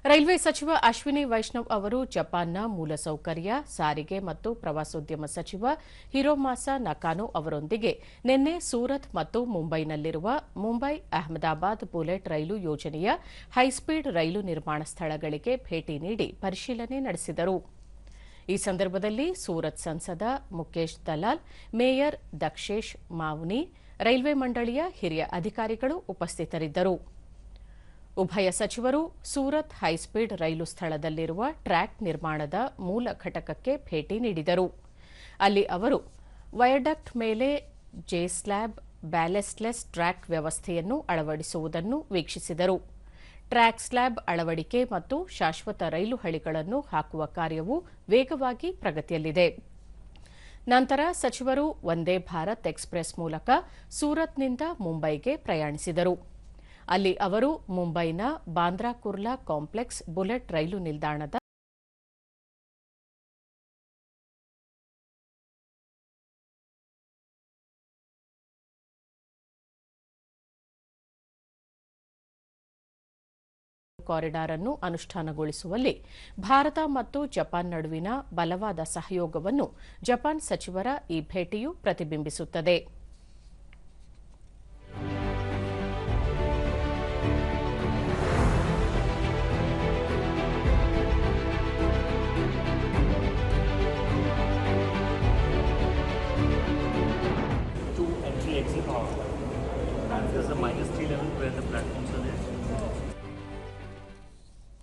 Railway ಸಚಿವ ಅಶ್ವಿನಿ ವೈಷ್ಣವ್ ಅವರು ಜಪಾನ್ನ ಮೂಲಸೌಕರ್ಯ, ಸಾರಿಗೆ ಮತ್ತು ಪ್ರವಾಸೋದ್ಯಮ ಸಚಿವ ಹಿರೋಮಾಸಾ ನಕಾನೊ ಅವರೊಂದಿಗೆ ನಿನ್ನೆ ಸೂರತ್ ಮತ್ತು ಮುಂಬೈನಲ್ಲಿರುವ ಮುಂಬೈ ಅಹಮದಾಬಾದ್ ಬುಲೆಟ್ ರೈಲು ಯೋಜನೆಯ ಹೈಸ್ಪೀಡ್ ರೈಲು ನಿರ್ಮಾಣ ಸ್ಥಳಗಳಿಗೆ ಭೇಟಿ ನೀಡಿ ಪರಿಶೀಲನೆ ನಡೆಸಿದರು. ಈ ಸಂದರ್ಭದಲ್ಲಿ ಸೂರತ್ ಸಂಸದ ಮುಕೇಶ್ ದಲಾಲ್, ಮೇಯರ್ ದಕ್ಷೇಶ್ ಮಾವ್ನಿ, ರೈಲ್ವೆ ಮಂಡಳಿಯ ಹಿರಿಯ ಅಧಿಕಾರಿಗಳು ಉಪಸ್ಥಿತರಿದ್ದರು. ಉಭಯ ಸಚಿವರು ಸೂರತ್ ಹೈಸ್ಪೀಡ್ ರೈಲು ಸ್ಥಳದಲ್ಲಿರುವ ಟ್ರ್ಯಾಕ್ ನಿರ್ಮಾಣದ ಮೂಲ ಘಟಕಕ್ಕೆ ಭೇಟಿ ನೀಡಿದರು. ಅಲ್ಲಿ ಅವರು ವಯಡಕ್ಟ್ ಮೇಲೆ ಜೆ-ಸ್ಲ್ಯಾಬ್ ಬ್ಯಾಲೆಸ್ಟ್ಲೆಸ್ ಟ್ರ್ಯಾಕ್ ವ್ಯವಸ್ಥೆಯನ್ನು ಅಳವಡಿಸುವುದನ್ನು ವೀಕ್ಷಿಸಿದರು. ಟ್ರ್ಯಾಕ್ ಸ್ಲ್ಯಾಬ್ ಅಳವಡಿಕೆ ಮತ್ತು ಶಾಶ್ವತ ರೈಲು ಹಳಿಗಳನ್ನು ಹಾಕುವ ಕಾರ್ಯವು ವೇಗವಾಗಿ ಪ್ರಗತಿಯಲ್ಲಿದೆ. ನಂತರ ಸಚಿವರು ವಂದೇ ಭಾರತ್ ಎಕ್ಸ್‌ಪ್ರೆಸ್ ಮೂಲಕ ಸೂರತ್ನಿಂದ ಮುಂಬೈಗೆ ಪ್ರಯಾಣಿಸಿದರು. ಅಲ್ಲಿ ಅವರು ಮುಂಬೈನ ಬಾಂದ್ರಾ ಕುರ್ಲಾ ಕಾಂಪ್ಲೆಕ್ಸ್ ಬುಲೆಟ್ ರೈಲು ನಿಲ್ದಾಣದ ಕಾರಿಡಾರ್ ಅನ್ನು ಅನುಷ್ಠಾನಗೊಳಿಸುವಲ್ಲಿ ಭಾರತ ಮತ್ತು ಜಪಾನ್ ನಡುವಿನ ಬಲವಾದ ಸಹಯೋಗವನ್ನು ಜಪಾನ್ ಸಚಿವರ ಈ ಭೇಟಿಯು ಪ್ರತಿಬಿಂಬಿಸುತ್ತದೆ.